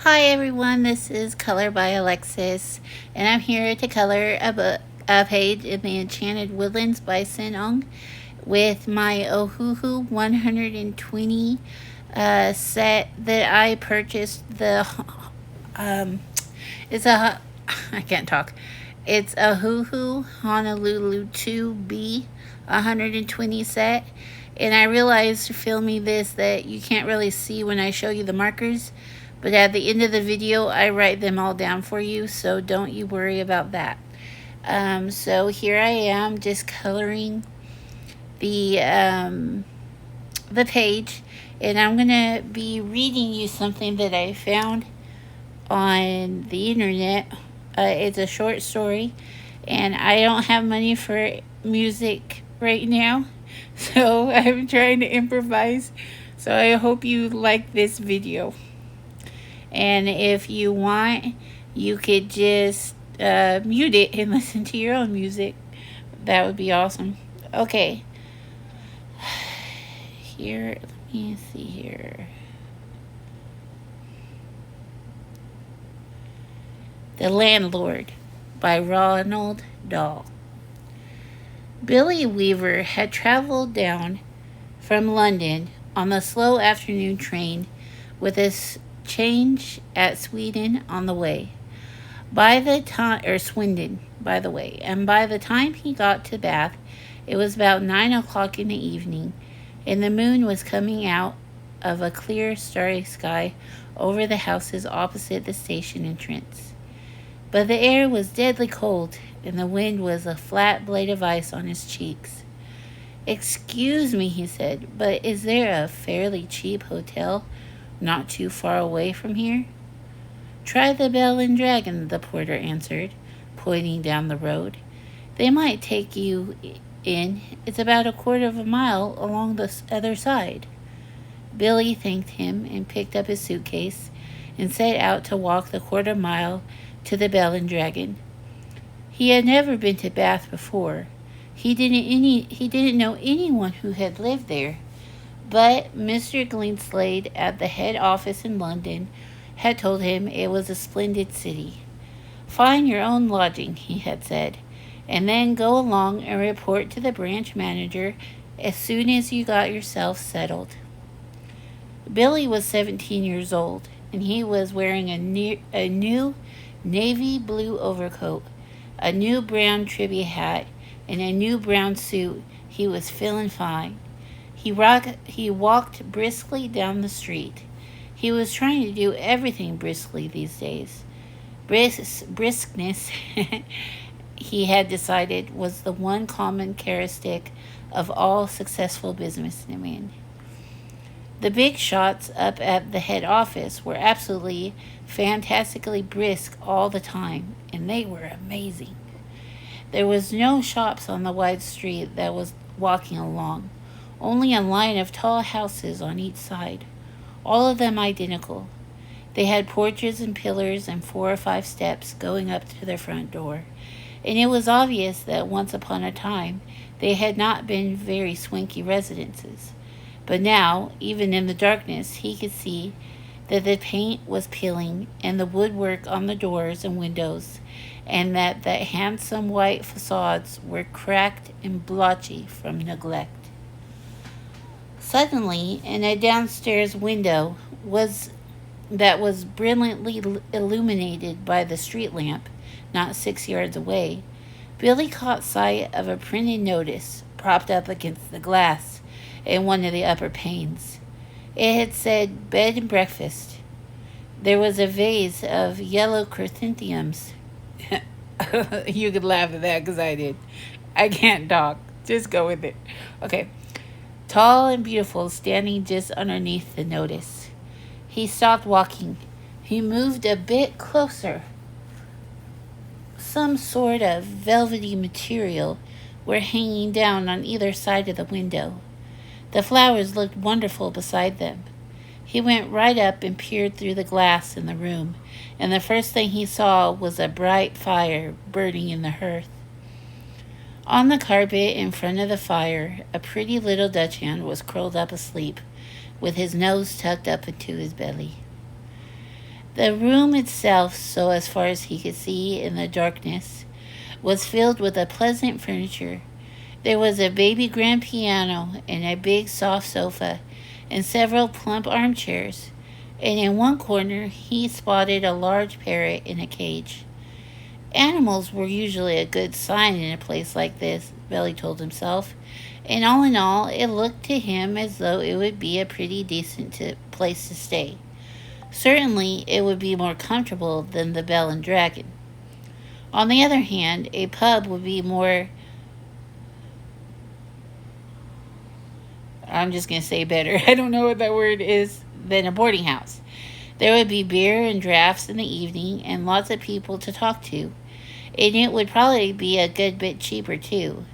Hi everyone, this is Color by Alexis, and I'm here to color a page in the Enchanted Woodlands by Sin Ong with my Ohuhu 120 set that I purchased. Um, it's a, I can't talk. It's a Ohuhu Honolulu 2B 120 set. And I realized filming this that you can't really see when I show you the markers, but at the end of the video, I write them all down for you, so don't you worry about that. So here I am just coloring the the page, and I'm gonna be reading you something that I found on the internet. It's a short story, and I don't have money for music right now, so I'm trying to improvise. So I hope you like this video. And if you want, you could just mute it and listen to your own music. That would be awesome. Okay, here, let me see here. The Landlord by Ronald Dahl. Billy Weaver had traveled down from London on the slow afternoon train with his change at Sweden on the way. By the time, or Swindon, by the way, and by the time he got to Bath, it was about 9 o'clock in the evening, and the moon was coming out of a clear, starry sky over the houses opposite the station entrance. But the air was deadly cold, and the wind was a flat blade of ice on his cheeks. "Excuse me," he said, "but is there a fairly cheap hotel not too far away from here?" "Try the Bell and Dragon," the porter answered, pointing down the road. "They might take you in. It's about a quarter of a mile along the other side." Billy thanked him and picked up his suitcase and set out to walk the quarter mile to the Bell and Dragon. He had never been to Bath before. He didn't know anyone who had lived there. But Mr. Glenslade at the head office in London had told him it was a splendid city. "Find your own lodging," he had said, "and then go along and report to the branch manager as soon as you got yourself settled." Billy was 17 years old, and he was wearing a new navy blue overcoat, a new brown tribby hat, and a new brown suit. He was feeling fine. He walked briskly down the street. He was trying to do everything briskly these days. Briskness, he had decided, was the one common characteristic of all successful businessmen. The big shots up at the head office were absolutely, fantastically brisk all the time, and they were amazing. There was no shops on the wide street that was walking along, only a line of tall houses on each side, all of them identical. They had porches and pillars and 4 or 5 steps going up to their front door, and it was obvious that once upon a time they had not been very swanky residences. But now, even in the darkness, he could see that the paint was peeling and the woodwork on the doors and windows, and that the handsome white facades were cracked and blotchy from neglect. Suddenly, in a downstairs window that was brilliantly illuminated by the street lamp, not 6 yards away, Billy caught sight of a printed notice propped up against the glass in one of the upper panes. It had said "Bed and Breakfast." There was a vase of yellow chrysanthemums. You could laugh at that because I did. I can't talk. Just go with it. Okay. Tall and beautiful, standing just underneath the notice. He stopped walking. He moved a bit closer. Some sort of velvety material were hanging down on either side of the window. The flowers looked wonderful beside them. He went right up and peered through the glass in the room, and the first thing he saw was a bright fire burning in the hearth. On the carpet in front of the fire, a pretty little Dachshund was curled up asleep, with his nose tucked up into his belly. The room itself, so as far as he could see in the darkness, was filled with a pleasant furniture. There was a baby grand piano and a big soft sofa and several plump armchairs, and in one corner he spotted a large parrot in a cage. Animals were usually a good sign in a place like this, Billy told himself, and all in all, it looked to him as though it would be a pretty decent place to stay. Certainly, it would be more comfortable than the Bell and Dragon. On the other hand, a pub would be more, I'm just going to say better, I don't know what that word is, than a boarding house. There would be beer and drafts in the evening and lots of people to talk to. And it would probably be a good bit cheaper, too.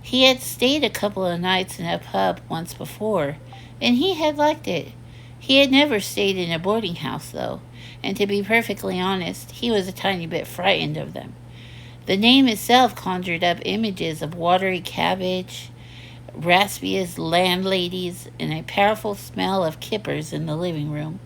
He had stayed a couple of nights in a pub once before, and he had liked it. He had never stayed in a boarding house, though, and to be perfectly honest, he was a tiny bit frightened of them. The name itself conjured up images of watery cabbage, raspiest landladies, and a powerful smell of kippers in the living room.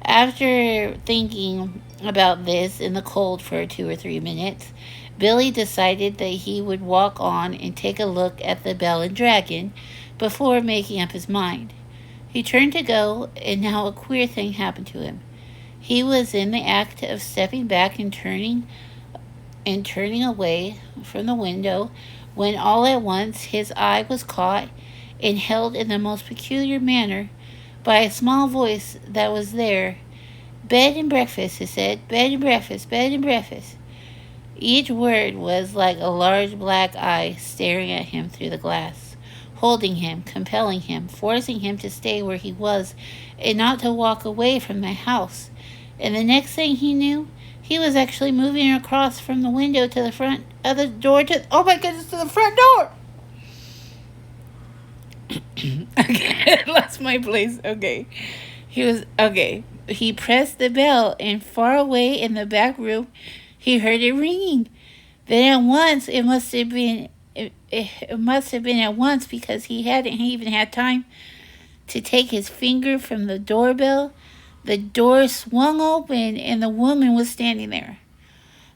After thinking about this in the cold for 2 or 3 minutes, Billy decided that he would walk on and take a look at the Bell and Dragon before making up his mind. He turned to go, and now a queer thing happened to him. He was in the act of stepping back and turning away from the window when all at once his eye was caught and held in the most peculiar manner by a small voice that was there. Bed and breakfast, it said. Bed and breakfast, bed and breakfast. Each word was like a large black eye staring at him through the glass, holding him, compelling him, forcing him to stay where he was and not to walk away from the house. And the next thing he knew, he was actually moving across from the window to the front of the door oh my goodness, to the front door! Okay, I lost my place. Okay. He pressed the bell, and far away in the back room, he heard it ringing. Then at once, it must have been at once because he hadn't even had time to take his finger from the doorbell. The door swung open, and the woman was standing there.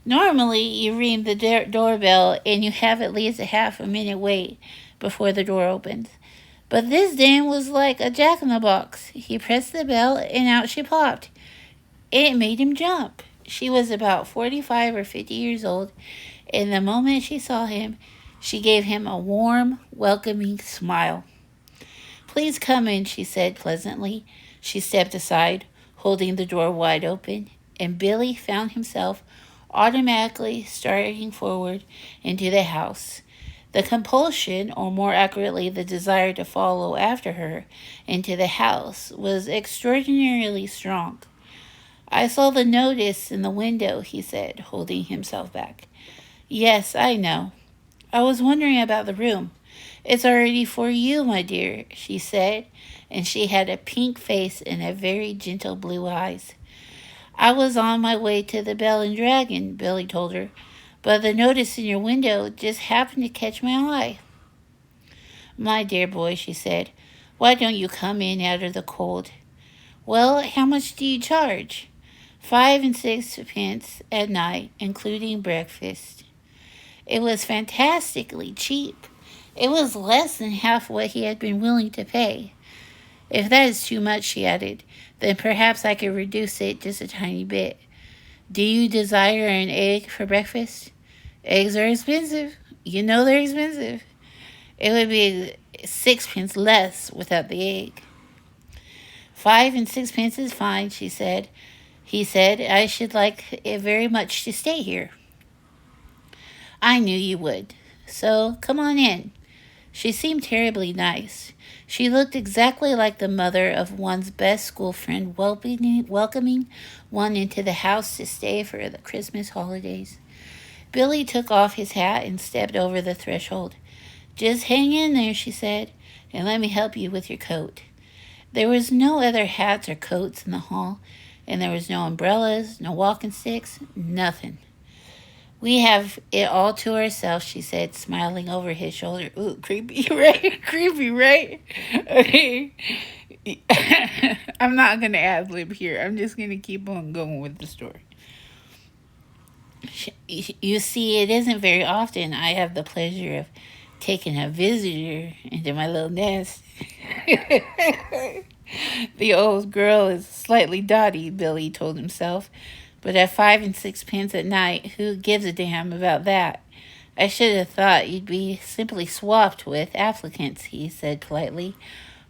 Normally, you ring the doorbell, and you have at least a half a minute wait before the door opens. But this dame was like a jack-in-the-box. He pressed the bell, and out she popped. It made him jump. She was about 45 or 50 years old, and the moment she saw him, she gave him a warm, welcoming smile. Please come in, she said pleasantly. She stepped aside, holding the door wide open, and Billy found himself automatically starting forward into the house. The compulsion, or more accurately, the desire to follow after her into the house, was extraordinarily strong. I saw the notice in the window, he said, holding himself back. Yes, I know. I was wondering about the room. It's already for you, my dear, she said, and she had a pink face and a very gentle blue eyes. I was on my way to the Bell and Dragon, Billy told her, but the notice in your window just happened to catch my eye. My dear boy, she said, why don't you come in out of the cold? Well, how much do you charge? 5 and 6 pence at night, including breakfast. It was fantastically cheap. It was less than half what he had been willing to pay. If that is too much, she added, then perhaps I could reduce it just a tiny bit. Do you desire an egg for breakfast? Eggs are expensive. You know they're expensive. It would be 6 pence less without the egg. 5 and 6 pence is fine, she said. He said, I should like it very much to stay here. I knew you would. So come on in. She seemed terribly nice. She looked exactly like the mother of one's best school friend welcoming one into the house to stay for the Christmas holidays. Billy took off his hat and stepped over the threshold. Just hang in there, she said, and let me help you with your coat. There was no other hats or coats in the hall, and there was no umbrellas, no walking sticks, nothing. We have it all to ourselves, she said, smiling over his shoulder. Ooh, creepy, right? Creepy, right? Okay. I'm not going to ad lib here. I'm just going to keep on going with the story. You see, it isn't very often I have the pleasure of taking a visitor into my little nest. The old girl is slightly dotty, Billy told himself, but at 5 and 6 pence at night, who gives a damn about that? I should have thought you'd be simply swamped with applicants, he said politely.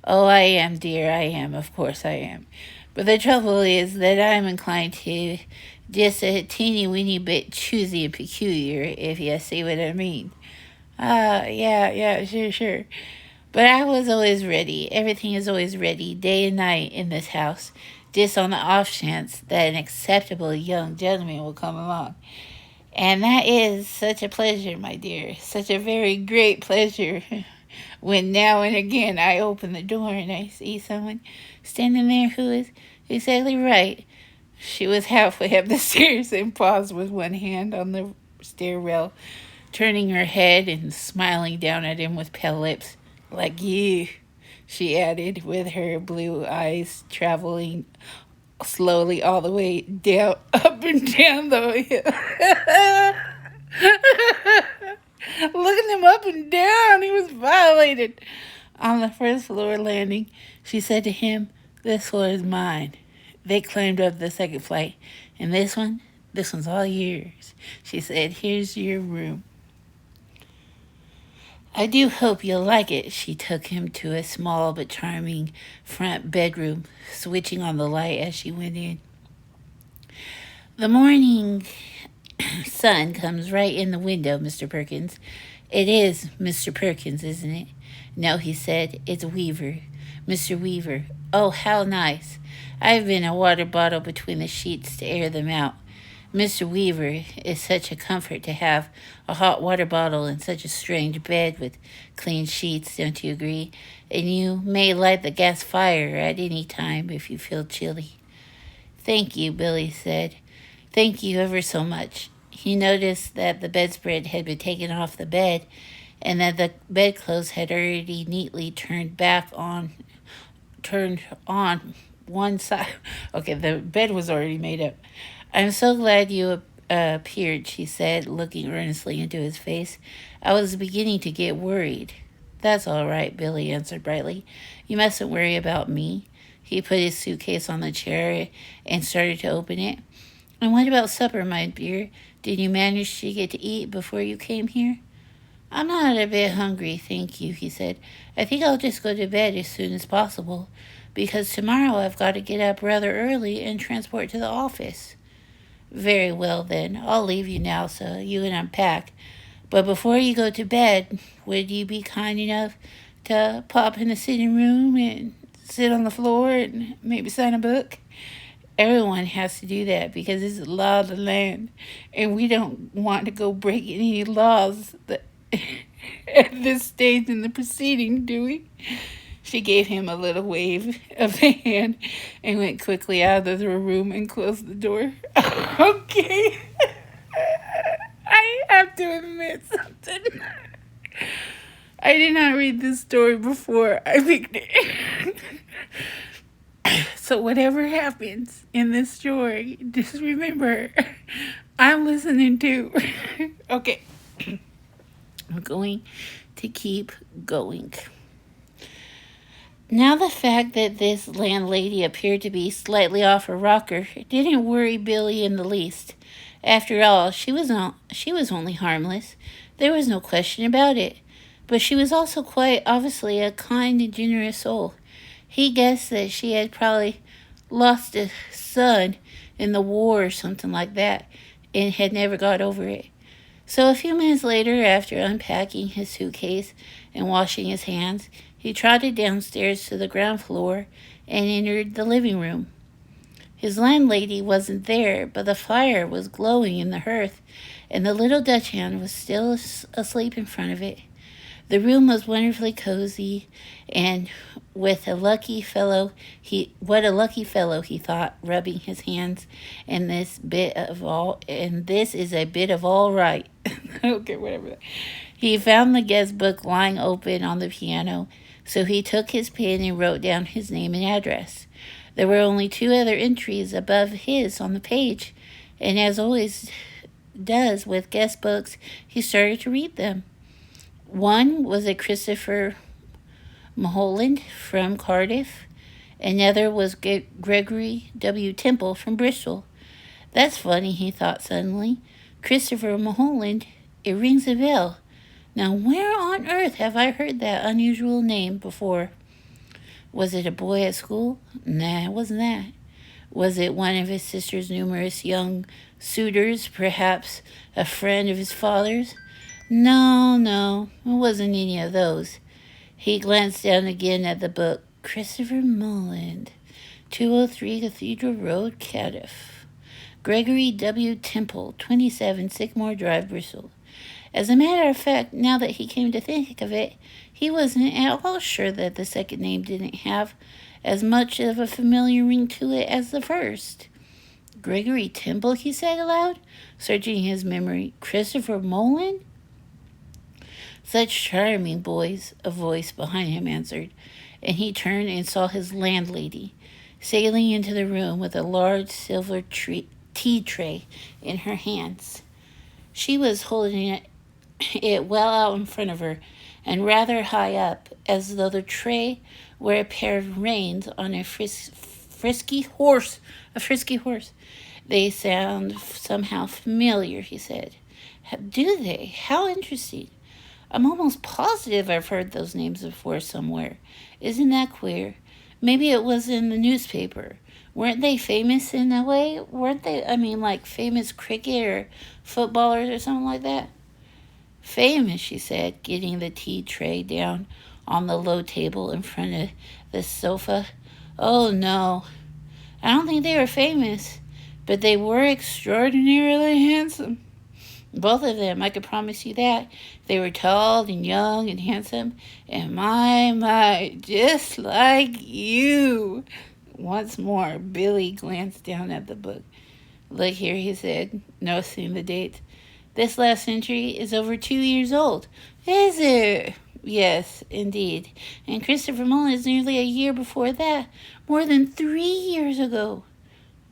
Oh, I am, dear, I am, of course I am. But the trouble is that I'm inclined to just a teeny weeny bit choosy and peculiar, if you see what I mean. Yeah, sure. But I was always ready. Everything is always ready, day and night in this house, just on the off chance that an acceptable young gentleman will come along. And that is such a pleasure, my dear, such a very great pleasure. When now and again I open the door and I see someone standing there who is exactly right. She was halfway up the stairs and paused with one hand on the stair rail, turning her head and smiling down at him with pale lips. Like you, she added, with her blue eyes traveling slowly all the way down, up and down the hill. Looking him up and down, he was violated. On the first floor landing, she said to him, This floor is mine. They climbed up the second flight. And this one's all yours. She said, Here's your room. I do hope you'll like it. She took him to a small but charming front bedroom, switching on the light as she went in. The morning sun comes right in the window, Mr. Perkins. It is Mr. Perkins, isn't it? No, he said. It's Weaver. Mr. Weaver. Oh, how nice. I've been a water bottle between the sheets to air them out. Mr. Weaver, it's such a comfort to have a hot water bottle and such a strange bed with clean sheets, don't you agree? And you may light the gas fire at any time if you feel chilly. Thank you, Billy said. Thank you ever so much. He noticed that the bedspread had been taken off the bed and that the bedclothes had already neatly turned on one side. Okay, the bed was already made up. I'm so glad you appeared, she said, looking earnestly into his face. I was beginning to get worried. That's all right, Billy answered brightly. You mustn't worry about me. He put his suitcase on the chair and started to open it. And what about supper, my dear? Did you manage to get to eat before you came here? I'm not a bit hungry, thank you, he said. I think I'll just go to bed as soon as possible, because tomorrow I've got to get up rather early and transport to the office. Very well, then. I'll leave you now so you can unpack. But before you go to bed, would you be kind enough to pop in the sitting room and sit on the floor and maybe sign a book? Everyone has to do that because it's the law of the land, and we don't want to go breaking any laws at this stage in the proceeding, do we? She gave him a little wave of the hand and went quickly out of the room and closed the door. Okay. I have to admit something. I did not read this story before I picked it. So whatever happens in this story, just remember, I'm listening too. Okay. I'm going to keep going. Now the fact that this landlady appeared to be slightly off her rocker didn't worry Billy in the least. After all, she was only harmless. There was no question about it. But she was also quite obviously a kind and generous soul. He guessed that she had probably lost a son in the war or something like that and had never got over it. So a few minutes later, after unpacking his suitcase and washing his hands, he trotted downstairs to the ground floor and entered the living room. His landlady wasn't there, but the fire was glowing in the hearth, and the little Dutch hand was still asleep in front of it. The room was wonderfully cozy, and what a lucky fellow, he thought, rubbing his hands, and this is a bit of all right. Okay, whatever. He found the guest book lying open on the piano, So he took his pen and wrote down his name and address. There were only two other entries above his on the page, and as always does with guest books, he started to read them. One was a Christopher Mulholland from Cardiff. Another was Gregory W. Temple from Bristol. That's funny, he thought suddenly. Christopher Mulholland, it rings a bell. Now, where on earth have I heard that unusual name before? Was it a boy at school? Nah, it wasn't that. Was it one of his sister's numerous young suitors, perhaps a friend of his father's? No, it wasn't any of those. He glanced down again at the book. Christopher Mulholland, 203 Cathedral Road, Cardiff. Gregory W. Temple, 27 Sycamore Drive, Bristol. As a matter of fact, now that he came to think of it, he wasn't at all sure that the second name didn't have as much of a familiar ring to it as the first. Gregory Temple, he said aloud, searching his memory. Christopher Mulholland? Such charming boys, a voice behind him answered, and he turned and saw his landlady sailing into the room with a large silver tea tray in her hands. She was holding it well out in front of her and rather high up, as though the tray were a pair of reins on a frisky horse. They sound somehow familiar, he said. Do they? How interesting. I'm almost positive I've heard those names before somewhere. Isn't that queer? Maybe it was in the newspaper. Weren't they famous in a way? Weren't they, like famous cricket or footballers or something like that? Famous, she said, getting the tea tray down on the low table in front of the sofa. Oh, no. I don't think they were famous, but they were extraordinarily handsome. Both of them, I could promise you that. They were tall and young and handsome, and my, just like you. Once more, Billy glanced down at the book. Look here, he said, noticing the date. This last entry is over 2 years old. Is it? Yes, indeed. And Christopher Mulholland is nearly a year before that. More than 3 years ago.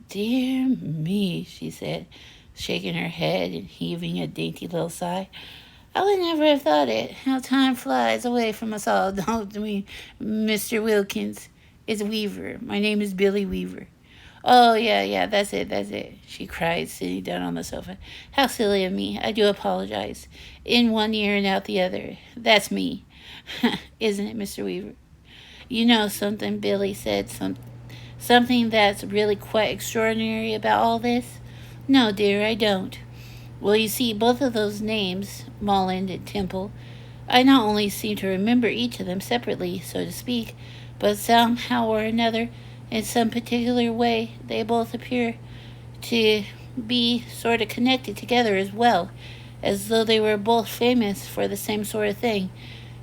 Dear me, she said, shaking her head and heaving a dainty little sigh. I would never have thought it. How time flies away from us all, don't we, Mr. Wilkins? It's Weaver. My name is Billy Weaver. Oh, yeah, that's it, she cried, sitting down on the sofa. How silly of me. I do apologize. In one ear and out the other. That's me. Isn't it, Mr. Weaver? You know something, Billy said, something that's really quite extraordinary about all this? No, dear, I don't. Well, you see, both of those names, Mulholland and Temple, I not only seem to remember each of them separately, so to speak, but somehow or another, in some particular way, they both appear to be sort of connected together as well, as though they were both famous for the same sort of thing.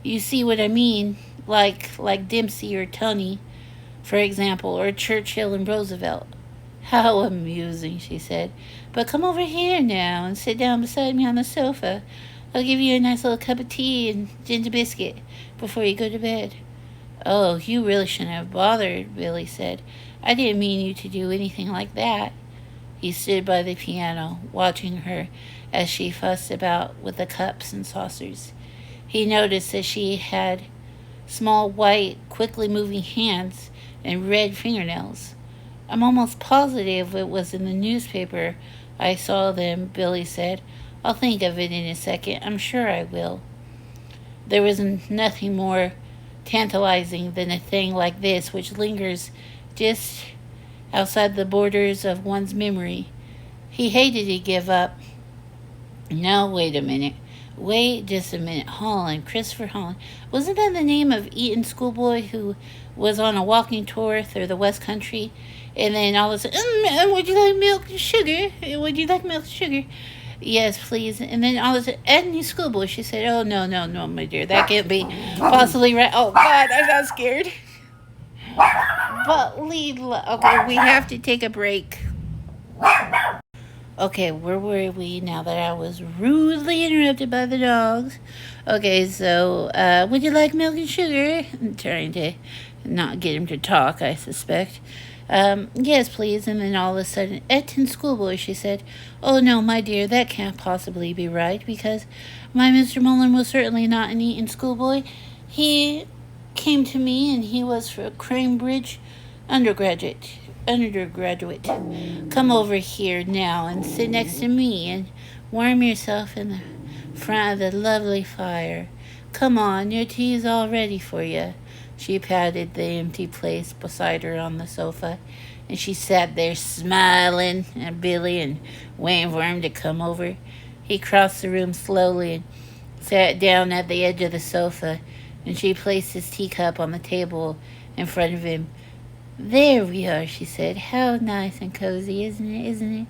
You see what I mean? Like Dempsey or Tunney, for example, or Churchill and Roosevelt. How amusing, she said. But come over here now and sit down beside me on the sofa. I'll give you a nice little cup of tea and ginger biscuit before you go to bed. Oh, you really shouldn't have bothered, Billy said. I didn't mean you to do anything like that. He stood by the piano, watching her as she fussed about with the cups and saucers. He noticed that she had small, white, quickly moving hands and red fingernails. I'm almost positive it was in the newspaper I saw them, Billy said. I'll think of it in a second. I'm sure I will. There was nothing more tantalizing than a thing like this which lingers just outside the borders of one's memory. He hated to give up. Now, wait a minute. Wait just a minute. Holland, Christopher Holland. Wasn't that the name of Eton schoolboy who was on a walking tour through the West Country? And then all of a sudden, would you like milk and sugar? Would you like milk and sugar? Yes, please. And then all of a sudden, Edney schoolboy, she said, oh, no, my dear. That can't be possibly right. Oh, God, I got scared. But okay, we have to take a break. Okay, where were we now that I was rudely interrupted by the dogs? Okay, so, would you like milk and sugar? I'm trying to not get him to talk, I suspect. Yes, please. And then all of a sudden, Eton schoolboy, she said. Oh, no, my dear, that can't possibly be right, because my Mr. Mullen was certainly not an Eton schoolboy. He came to me, and he was for Cambridge undergraduate. Undergraduate. Come over here now and sit next to me and warm yourself in the front of the lovely fire. Come on, your tea's all ready for you. She patted the empty place beside her on the sofa, and she sat there smiling at Billy and waiting for him to come over. He crossed the room slowly and sat down at the edge of the sofa, and she placed his teacup on the table in front of him. There we are, she said. How nice and cozy, isn't it?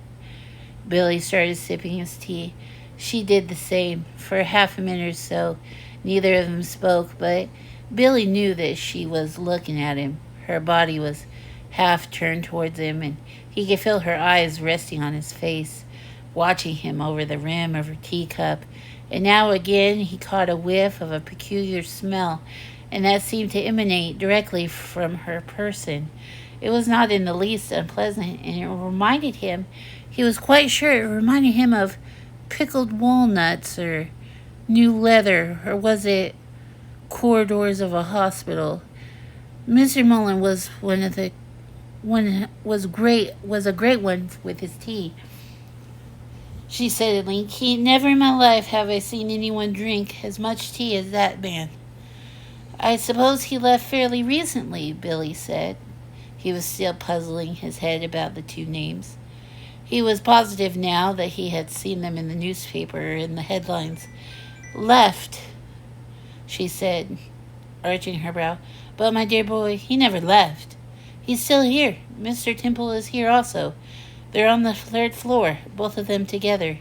Billy started sipping his tea. She did the same. For half a minute or so, neither of them spoke, but Billy knew that she was looking at him. Her body was half turned towards him, and he could feel her eyes resting on his face, watching him over the rim of her teacup. And now again he caught a whiff of a peculiar smell, and that seemed to emanate directly from her person. It was not in the least unpleasant, and it reminded him, he was quite sure it reminded him of pickled walnuts or new leather, or was it corridors of a hospital? Mr. Mullen was a great one with his tea. She said at length, Never in my life have I seen anyone drink as much tea as that man. I suppose he left fairly recently, Billy said. He was still puzzling his head about the two names. He was positive now that he had seen them in the newspaper in the headlines. Left, she said, arching her brow. But, my dear boy, he never left. He's still here. Mr. Temple is here also. They're on the third floor, both of them together.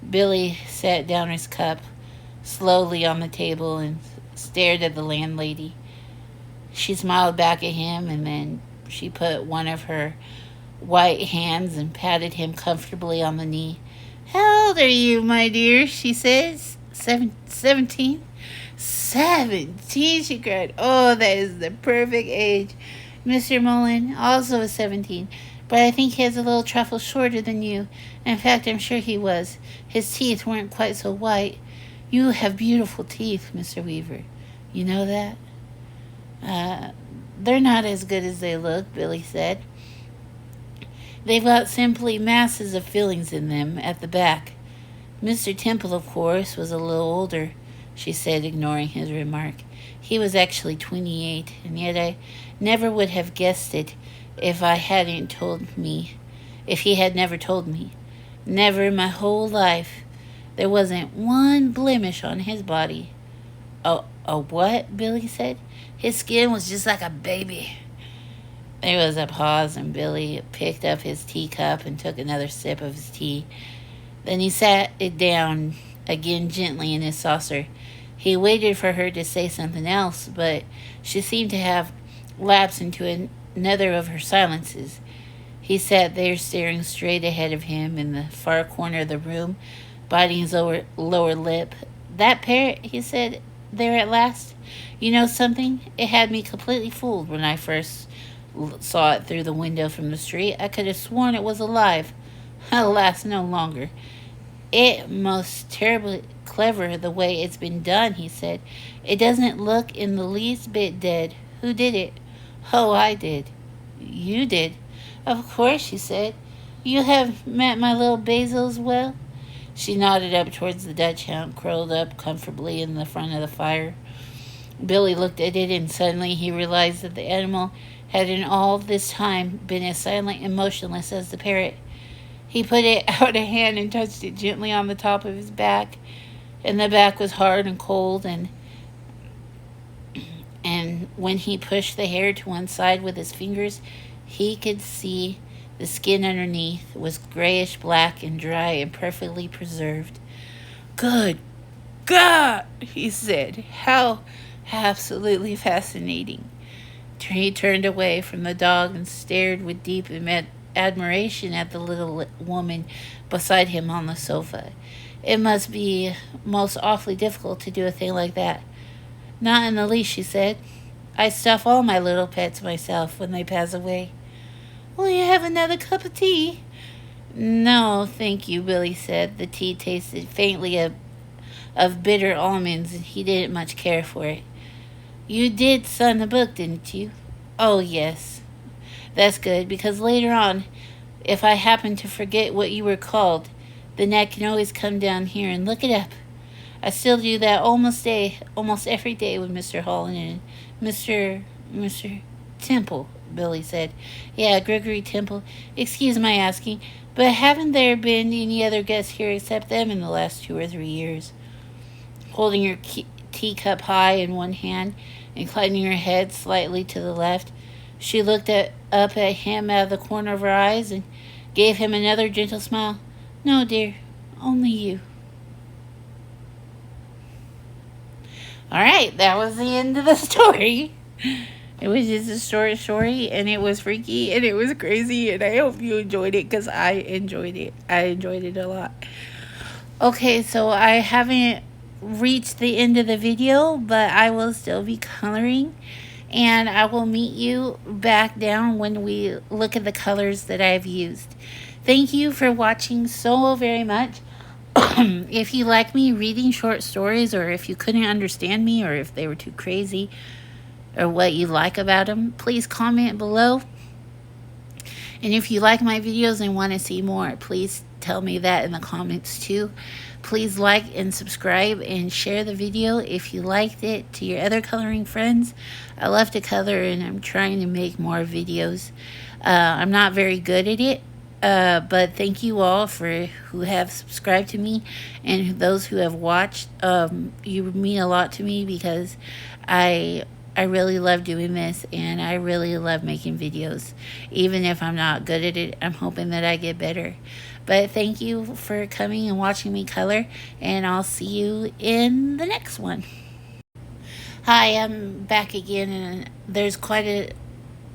Billy set down his cup slowly on the table and stared at the landlady. She smiled back at him, and then she put one of her white hands and patted him comfortably on the knee. How old are you, my dear? She says. 17? 17, she cried. Oh, that is the perfect age. Mr. Mullen also is 17, but I think he has a little trifle shorter than you. In fact, I'm sure he was. His teeth weren't quite so white. You have beautiful teeth, Mr. Weaver. You know that? They're not as good as they look, Billy said. They've got simply masses of fillings in them at the back. Mr. Temple, of course, was a little older, she said, ignoring his remark. He was actually 28, and yet I never would have guessed it if he had never told me. Never in my whole life. There wasn't one blemish on his body. A what? Billy said. His skin was just like a baby. There was a pause, and Billy picked up his teacup and took another sip of his tea. Then he sat it down again gently in his saucer. He waited for her to say something else, but she seemed to have lapsed into another of her silences. He sat there staring straight ahead of him in the far corner of the room, biting his lower lip. That parrot, he said there at last. You know something? It had me completely fooled when I first saw it through the window from the street. I could have sworn it was alive. Alas, no longer. It most terribly clever the way it's been done, he said. It doesn't look in the least bit dead. Who did it? Oh, I did. You did? Of course, she said. You have met my little Basil as well? She nodded up towards the Dutch hound, curled up comfortably in the front of the fire. Billy looked at it, and suddenly he realized that the animal had in all this time been as silent and motionless as the parrot. He put it out a hand and touched it gently on the top of his back, and the back was hard and cold, and when he pushed the hair to one side with his fingers, he could see the skin underneath was grayish black and dry and perfectly preserved. Good God, he said. How absolutely fascinating. He turned away from the dog and stared with deep admiration at the little woman beside him on the sofa. It must be most awfully difficult to do a thing like that. Not in the least, she said. I stuff all my little pets myself when they pass away. Will you have another cup of tea? No, thank you, Billy said. The tea tasted faintly of bitter almonds, and he didn't much care for it. You did sign the book, didn't you? Oh, yes. That's good, because later on, if I happen to forget what you were called, then I can always come down here and look it up. I still do that almost every day with Mr. Holland and Mr. Temple, Billy said. Yeah, Gregory Temple. Excuse my asking, but haven't there been any other guests here except them in the last 2 or 3 years? Holding her teacup high in one hand, inclining her head slightly to the left, she looked up at him out of the corner of her eyes and gave him another gentle smile. No, dear, only you. All right, that was the end of the story. It was just a short story, and it was freaky, and it was crazy, and I hope you enjoyed it, because I enjoyed it. I enjoyed it a lot. Okay, so I haven't reached the end of the video, but I will still be coloring, and I will meet you back down when we look at the colors that I've used. Thank you for watching so very much. If you like me reading short stories, or if you couldn't understand me, or if they were too crazy, or what you like about them, please comment below. And if you like my videos and want to see more, please tell me that in the comments too. Please like and subscribe and share the video if you liked it to your other coloring friends. I love to color, and I'm trying to make more videos. I'm not very good at it, but thank you all for who have subscribed to me, and those who have watched. You mean a lot to me, because I really love doing this, and I really love making videos. Even if I'm not good at it, I'm hoping that I get better. But thank you for coming and watching me color, and I'll see you in the next one. Hi, I'm back again, and there's quite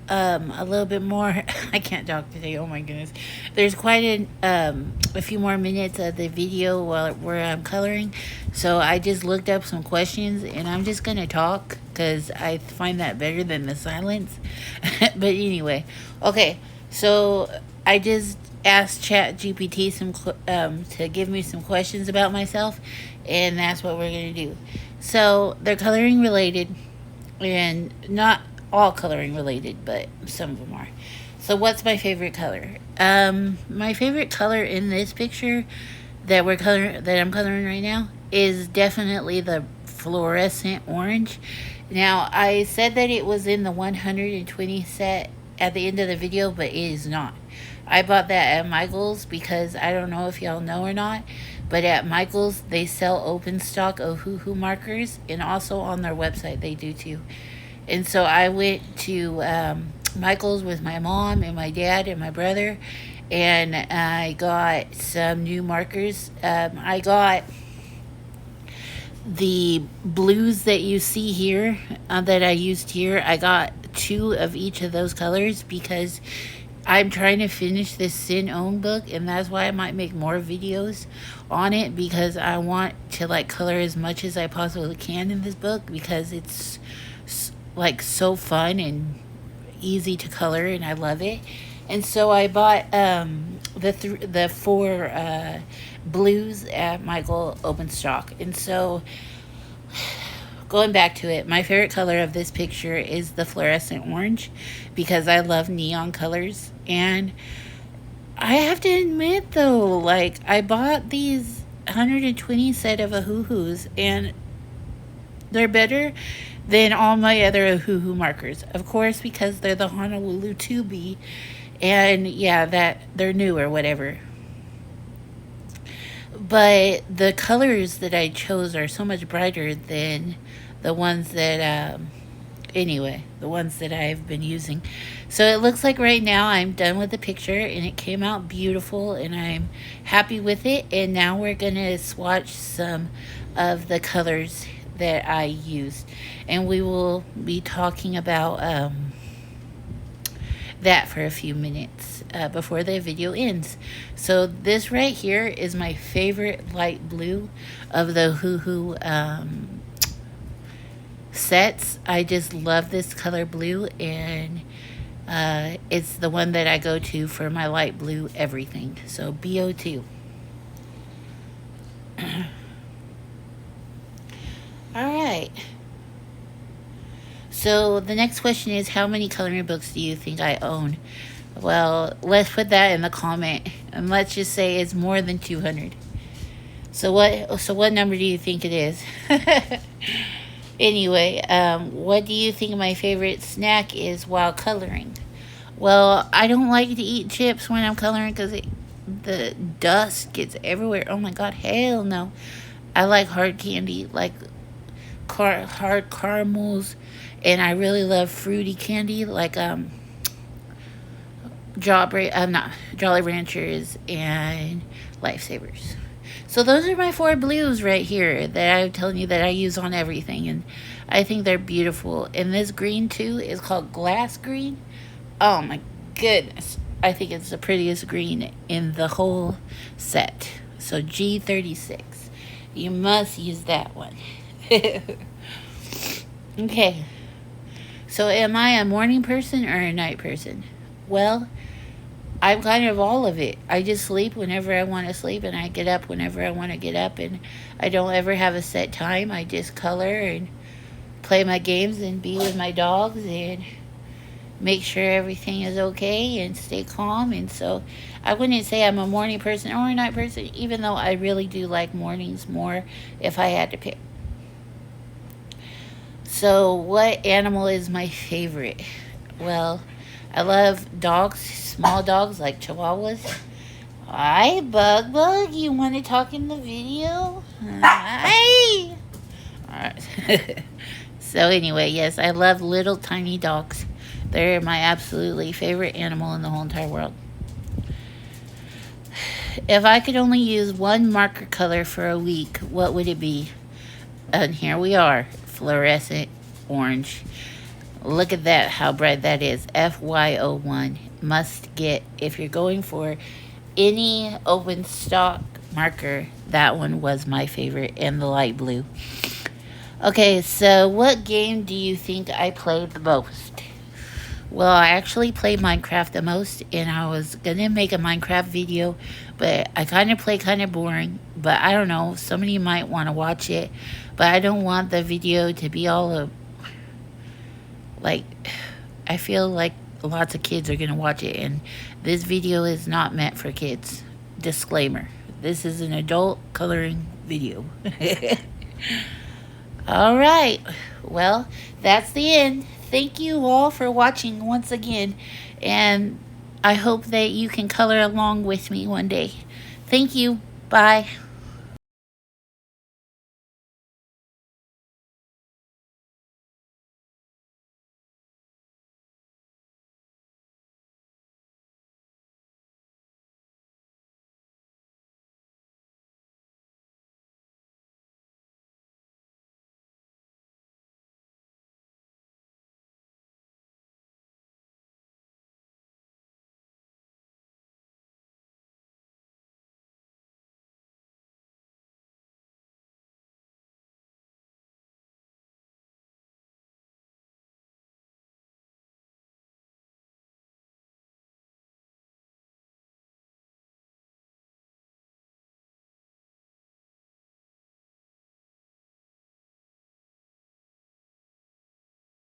a little bit more. I can't talk today. Oh my goodness. There's quite a few more minutes of the video where I'm coloring. So I just looked up some questions, and I'm just going to talk because I find that better than the silence. But anyway, okay. So I just asked ChatGPT to give me some questions about myself, and that's what we're going to do. So they're coloring related, and not all coloring related, but some of them are. So what's my favorite color? My favorite color in this picture that I'm coloring right now is definitely the fluorescent orange. Now, I said that it was in the 120 set at the end of the video, but it is not. I bought that at Michael's because I don't know if y'all know or not, but at Michael's they sell open stock of Hoo markers, and also on their website they do too. And so I went to Michael's with my mom and my dad and my brother, and I got some new markers. I got the blues that you see here that I used here. I got 2 of each of those colors because I'm trying to finish this Sin Own book, and that's why I might make more videos on it, because I want to like color as much as I possibly can in this book, because it's like so fun and easy to color, and I love it. And so I bought the 4 blues at Michael Open Stock. And so going back to it, my favorite color of this picture is the fluorescent orange, because I love neon colors. And I have to admit though, like, I bought these 120 set of Hoo and they're better than all my other Hoo markers. Of course, because they're the Honolulu 2B, and yeah, that they're new or whatever. But the colors that I chose are so much brighter than the ones that, the ones that I've been using. So it looks like right now I'm done with the picture, and it came out beautiful, and I'm happy with it. And now we're going to swatch some of the colors that I used, and we will be talking about that for a few minutes before the video ends. So this right here is my favorite light blue of the Hoo sets. I just love this color blue, and it's the one that I go to for my light blue everything. So BO2. All right. So the next question is, how many coloring books do you think I own? Well, let's put that in the comment, and let's just say it's more than 200. So what number do you think it is? Anyway, what do you think my favorite snack is while coloring? Well, I don't like to eat chips when I'm coloring because the dust gets everywhere. Oh my god, hell no. I like hard candy, like hard caramels, and I really love fruity candy, like not Jolly Ranchers and Lifesavers. So those are my four blues right here that I'm telling you that I use on everything, and I think they're beautiful. And this green too is called glass green. Oh my goodness. I think it's the prettiest green in the whole set. So G36. You must use that one. Okay. So am I a morning person or a night person? Well, I'm kind of all of it. I just sleep whenever I want to sleep, and I get up whenever I want to get up, and I don't ever have a set time. I just color and play my games and be with my dogs and make sure everything is okay and stay calm. And so I wouldn't say I'm a morning person or a night person, even though I really do like mornings more if I had to pick. So what animal is my favorite? Well, I love dogs, small dogs like chihuahuas. Hi, Bug. You want to talk in the video? Hi. All right. So anyway, yes, I love little tiny dogs. They're my absolutely favorite animal in the whole entire world. If I could only use one marker color for a week, what would it be? And here we are, fluorescent orange. Look at that, how bright that is. FY01. Must get, if you're going for any open stock marker, that one was my favorite, and the light blue. Okay, so what game do you think I played the most? Well, I actually play Minecraft the most, and I was gonna make a Minecraft video, but I kind of play kind of boring. But I don't know, somebody might want to watch it, but I don't want the video to be all of, like, I feel like lots of kids are gonna watch it, and this video is not meant for kids. Disclaimer: this is an adult coloring video. All right, well, that's the end. Thank you all for watching once again, and I hope that you can color along with me one day. Thank you. Bye.